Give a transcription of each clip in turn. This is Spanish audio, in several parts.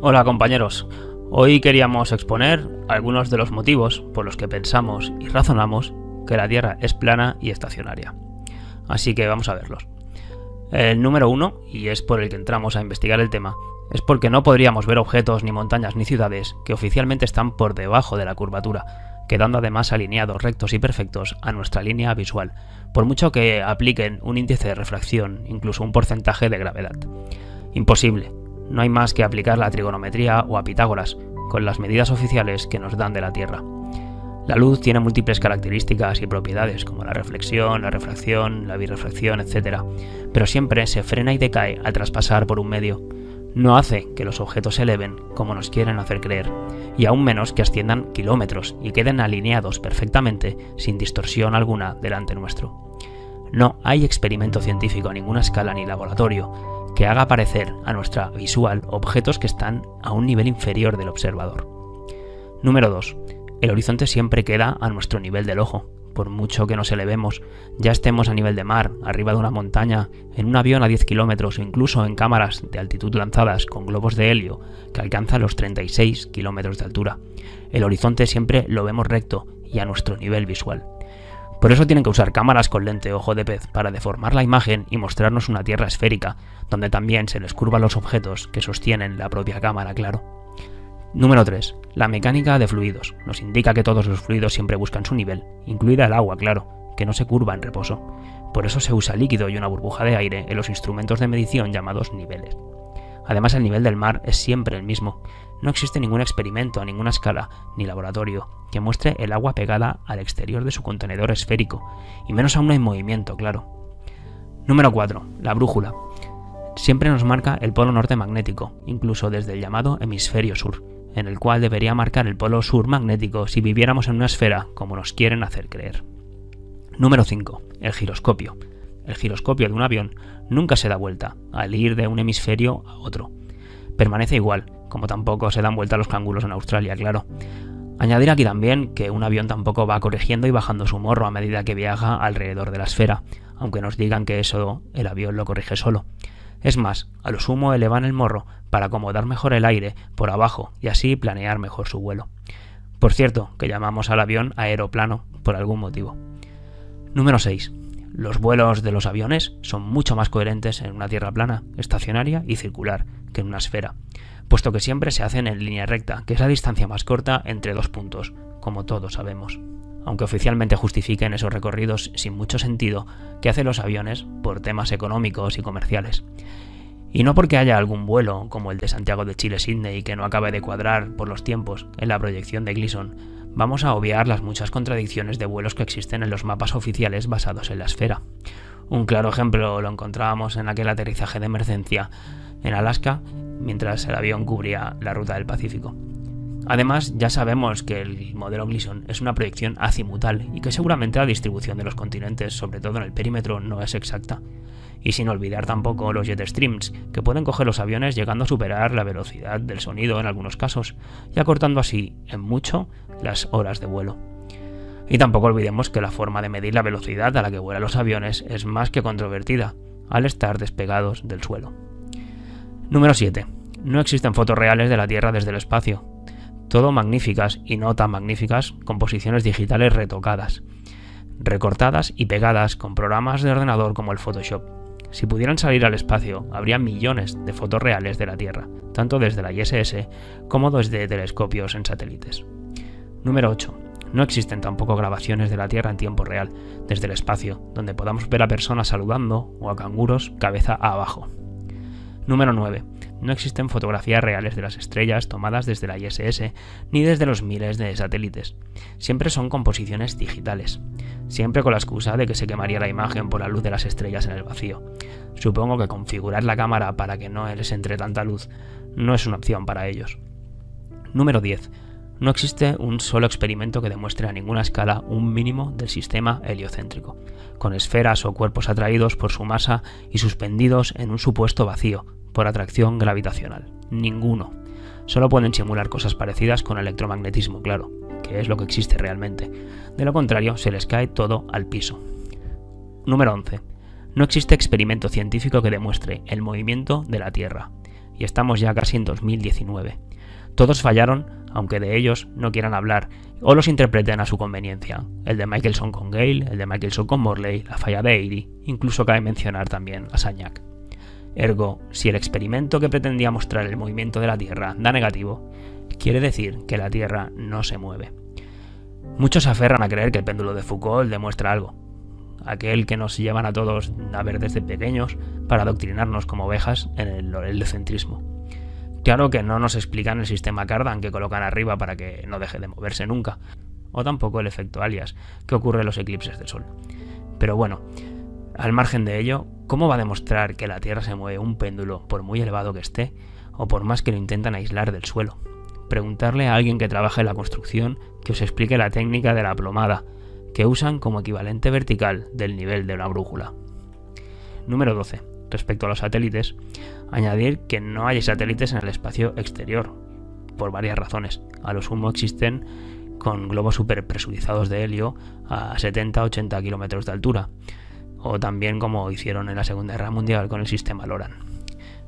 Hola compañeros, hoy queríamos exponer algunos de los motivos por los que pensamos y razonamos que la Tierra es plana y estacionaria. Así que vamos a verlos. El número 1, y es por el que entramos a investigar el tema, es porque no podríamos ver objetos, ni montañas, ni ciudades que oficialmente están por debajo de la curvatura, quedando además alineados rectos y perfectos a nuestra línea visual, por mucho que apliquen un índice de refracción, incluso un porcentaje de gravedad. Imposible. No hay más que aplicar la trigonometría o a Pitágoras, con las medidas oficiales que nos dan de la Tierra. La luz tiene múltiples características y propiedades, como la reflexión, la refracción, la birrefracción, etc., pero siempre se frena y decae al traspasar por un medio. No hace que los objetos se eleven como nos quieren hacer creer, y aún menos que asciendan kilómetros y queden alineados perfectamente sin distorsión alguna delante nuestro. No hay experimento científico a ninguna escala ni laboratorio que haga aparecer a nuestra visual objetos que están a un nivel inferior del observador. Número 2. El horizonte siempre queda a nuestro nivel del ojo, por mucho que nos elevemos, ya estemos a nivel de mar, arriba de una montaña, en un avión a 10 kilómetros o incluso en cámaras de altitud lanzadas con globos de helio que alcanzan los 36 kilómetros de altura. El horizonte siempre lo vemos recto y a nuestro nivel visual. Por eso tienen que usar cámaras con lente ojo de pez para deformar la imagen y mostrarnos una Tierra esférica, donde también se les curvan los objetos que sostienen la propia cámara, claro. Número 3. La mecánica de fluidos. Nos indica que todos los fluidos siempre buscan su nivel, incluida el agua, claro, que no se curva en reposo. Por eso se usa líquido y una burbuja de aire en los instrumentos de medición llamados niveles. Además, el nivel del mar es siempre el mismo. No existe ningún experimento a ninguna escala ni laboratorio que muestre el agua pegada al exterior de su contenedor esférico, y menos aún en movimiento, claro. Número 4. La brújula. Siempre nos marca el polo norte magnético, incluso desde el llamado hemisferio sur, en el cual debería marcar el polo sur magnético si viviéramos en una esfera como nos quieren hacer creer. Número 5. El giroscopio. El giroscopio de un avión nunca se da vuelta al ir de un hemisferio a otro. Permanece igual, como tampoco se dan vuelta los cánguros en Australia, claro. Añadir aquí también que un avión tampoco va corrigiendo y bajando su morro a medida que viaja alrededor de la esfera, aunque nos digan que eso el avión lo corrige solo. Es más, a lo sumo elevan el morro para acomodar mejor el aire por abajo y así planear mejor su vuelo. Por cierto, que llamamos al avión aeroplano por algún motivo. Número 6. Los vuelos de los aviones son mucho más coherentes en una tierra plana, estacionaria y circular que en una esfera, puesto que siempre se hacen en línea recta, que es la distancia más corta entre dos puntos, como todos sabemos. Aunque oficialmente justifiquen esos recorridos sin mucho sentido que hacen los aviones por temas económicos y comerciales. Y no porque haya algún vuelo, como el de Santiago de Chile-Sydney, que no acabe de cuadrar por los tiempos en la proyección de Gleason, vamos a obviar las muchas contradicciones de vuelos que existen en los mapas oficiales basados en la esfera. Un claro ejemplo lo encontrábamos en aquel aterrizaje de emergencia en Alaska, mientras el avión cubría la ruta del Pacífico. Además, ya sabemos que el modelo Gleason es una proyección azimutal y que seguramente la distribución de los continentes, sobre todo en el perímetro, no es exacta. Y sin olvidar tampoco los jet streams, que pueden coger los aviones llegando a superar la velocidad del sonido en algunos casos, y acortando así, en mucho, las horas de vuelo. Y tampoco olvidemos que la forma de medir la velocidad a la que vuelan los aviones es más que controvertida, al estar despegados del suelo. Número 7. No existen fotos reales de la Tierra desde el espacio. Todo magníficas y no tan magníficas composiciones digitales retocadas, recortadas y pegadas con programas de ordenador como el Photoshop. Si pudieran salir al espacio, habría millones de fotos reales de la Tierra, tanto desde la ISS como desde telescopios en satélites. Número 8. No existen tampoco grabaciones de la Tierra en tiempo real, desde el espacio, donde podamos ver a personas saludando o a canguros cabeza abajo. Número 9. No existen fotografías reales de las estrellas tomadas desde la ISS ni desde los miles de satélites. Siempre son composiciones digitales, siempre con la excusa de que se quemaría la imagen por la luz de las estrellas en el vacío. Supongo que configurar la cámara para que no les entre tanta luz no es una opción para ellos. Número 10. No existe un solo experimento que demuestre a ninguna escala un mínimo del sistema heliocéntrico, con esferas o cuerpos atraídos por su masa y suspendidos en un supuesto vacío, por atracción gravitacional. Ninguno. Solo pueden simular cosas parecidas con electromagnetismo, claro, que es lo que existe realmente. De lo contrario, se les cae todo al piso. Número 11. No existe experimento científico que demuestre el movimiento de la Tierra. y estamos ya casi en 2019. Todos fallaron, aunque de ellos no quieran hablar o los interpreten a su conveniencia. El de Michelson con Gale, el de Michelson con Morley, la falla de Airy, incluso cabe mencionar también a Sagnac. Ergo, si el experimento que pretendía mostrar el movimiento de la Tierra da negativo, quiere decir que la Tierra no se mueve. Muchos se aferran a creer que el péndulo de Foucault demuestra algo, aquel que nos llevan a todos a ver desde pequeños para adoctrinarnos como ovejas en el heliocentrismo. Claro que no nos explican el sistema Cardan que colocan arriba para que no deje de moverse nunca, o tampoco el efecto alias que ocurre en los eclipses del Sol. Pero bueno, al margen de ello, ¿cómo va a demostrar que la Tierra se mueve un péndulo por muy elevado que esté, o por más que lo intentan aislar del suelo? Preguntarle a alguien que trabaja en la construcción que os explique la técnica de la plomada, que usan como equivalente vertical del nivel de una brújula. Número 12. Respecto a los satélites, añadir que no hay satélites en el espacio exterior, por varias razones. A lo sumo existen con globos superpresurizados de helio a 70-80 kilómetros de altura, o también como hicieron en la Segunda Guerra Mundial con el sistema LORAN.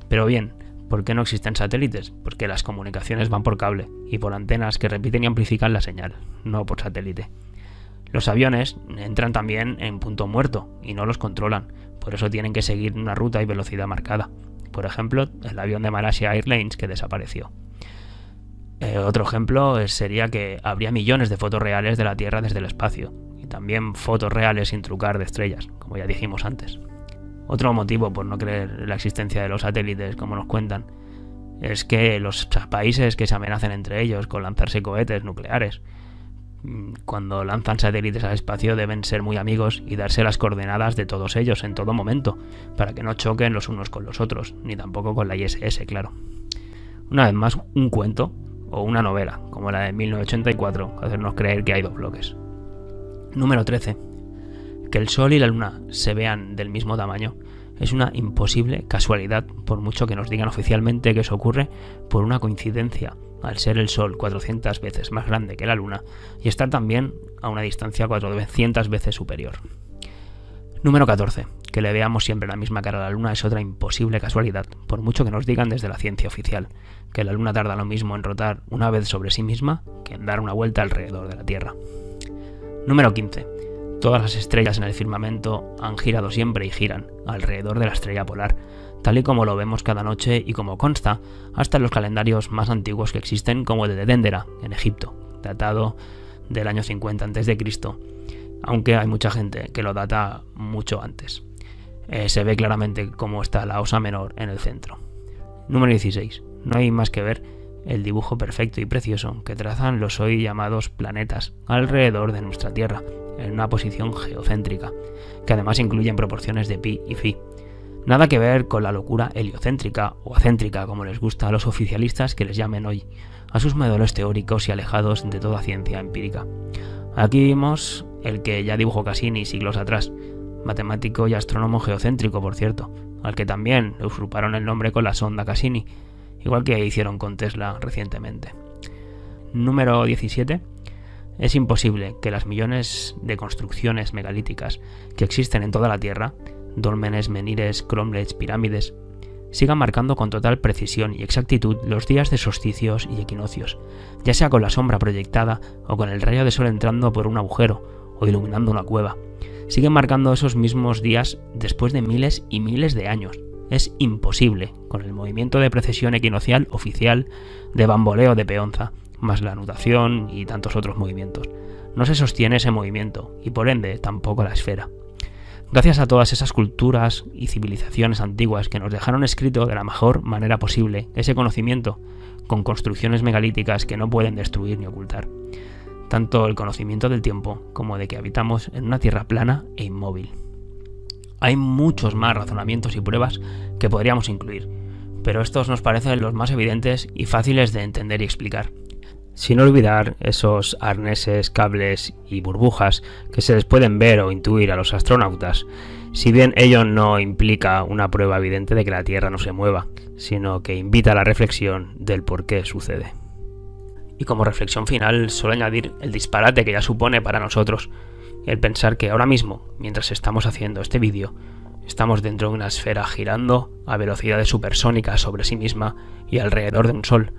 Pero bien, ¿por qué no existen satélites? Porque las comunicaciones van por cable y por antenas que repiten y amplifican la señal, no por satélite. Los aviones entran también en punto muerto y no los controlan, por eso tienen que seguir una ruta y velocidad marcada. Por ejemplo, el avión de Malaysia Airlines que desapareció. Otro ejemplo sería que habría millones de fotos reales de la Tierra desde el espacio, y también fotos reales sin trucar de estrellas, como ya dijimos antes. Otro motivo por no creer en la existencia de los satélites, como nos cuentan, es que los países que se amenacen entre ellos con lanzarse cohetes nucleares, cuando lanzan satélites al espacio deben ser muy amigos y darse las coordenadas de todos ellos en todo momento, para que no choquen los unos con los otros, ni tampoco con la ISS, claro. Una vez más, un cuento o una novela, como la de 1984, hacernos creer que hay dos bloques. Número 13. Que el Sol y la Luna se vean del mismo tamaño es una imposible casualidad, por mucho que nos digan oficialmente que eso ocurre por una coincidencia, al ser el Sol 400 veces más grande que la Luna y estar también a una distancia 400 veces superior. Número 14. Que le veamos siempre la misma cara a la Luna es otra imposible casualidad, por mucho que nos digan desde la ciencia oficial, que la Luna tarda lo mismo en rotar una vez sobre sí misma que en dar una vuelta alrededor de la Tierra. Número 15. Todas las estrellas en el firmamento han girado siempre y giran alrededor de la estrella polar, tal y como lo vemos cada noche y como consta hasta en los calendarios más antiguos que existen, como el de Dendera, en Egipto, datado del año 50 a.C., aunque hay mucha gente que lo data mucho antes. Se ve claramente cómo está la Osa Menor en el centro. Número 16. No hay más que ver el dibujo perfecto y precioso que trazan los hoy llamados planetas alrededor de nuestra Tierra, en una posición geocéntrica, que además incluyen proporciones de pi y phi. Nada que ver con la locura heliocéntrica o acéntrica, como les gusta a los oficialistas que les llamen hoy, a sus modelos teóricos y alejados de toda ciencia empírica. Aquí vimos el que ya dibujó Cassini siglos atrás, matemático y astrónomo geocéntrico, por cierto, al que también le usurparon el nombre con la sonda Cassini, igual que hicieron con Tesla recientemente. Número 17. Es imposible que las millones de construcciones megalíticas que existen en toda la Tierra, dólmenes, menires, cromlechs, pirámides, sigan marcando con total precisión y exactitud los días de solsticios y equinoccios, ya sea con la sombra proyectada o con el rayo de sol entrando por un agujero o iluminando una cueva. Siguen marcando esos mismos días después de miles y miles de años. Es imposible, con el movimiento de precesión equinocial oficial de bamboleo de peonza, más la nutación y tantos otros movimientos. No se sostiene ese movimiento, y por ende tampoco la esfera. Gracias a todas esas culturas y civilizaciones antiguas que nos dejaron escrito de la mejor manera posible ese conocimiento, con construcciones megalíticas que no pueden destruir ni ocultar. Tanto el conocimiento del tiempo como de que habitamos en una tierra plana e inmóvil. Hay muchos más razonamientos y pruebas que podríamos incluir, pero estos nos parecen los más evidentes y fáciles de entender y explicar. Sin olvidar esos arneses, cables y burbujas que se les pueden ver o intuir a los astronautas, si bien ello no implica una prueba evidente de que la Tierra no se mueva, sino que invita a la reflexión del por qué sucede. Y como reflexión final, solo añadir el disparate que ya supone para nosotros el pensar que ahora mismo, mientras estamos haciendo este vídeo, Estamos dentro de una esfera girando a velocidades supersónicas sobre sí misma y alrededor de un Sol,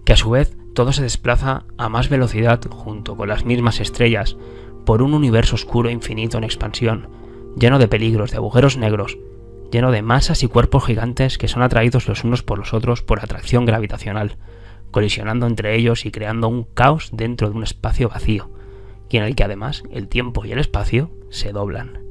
que a su vez todo se desplaza a más velocidad junto con las mismas estrellas por un universo oscuro e infinito en expansión, lleno de peligros, de agujeros negros, lleno de masas y cuerpos gigantes que son atraídos los unos por los otros por atracción gravitacional, colisionando entre ellos y creando un caos dentro de un espacio vacío, y en el que además el tiempo y el espacio se doblan.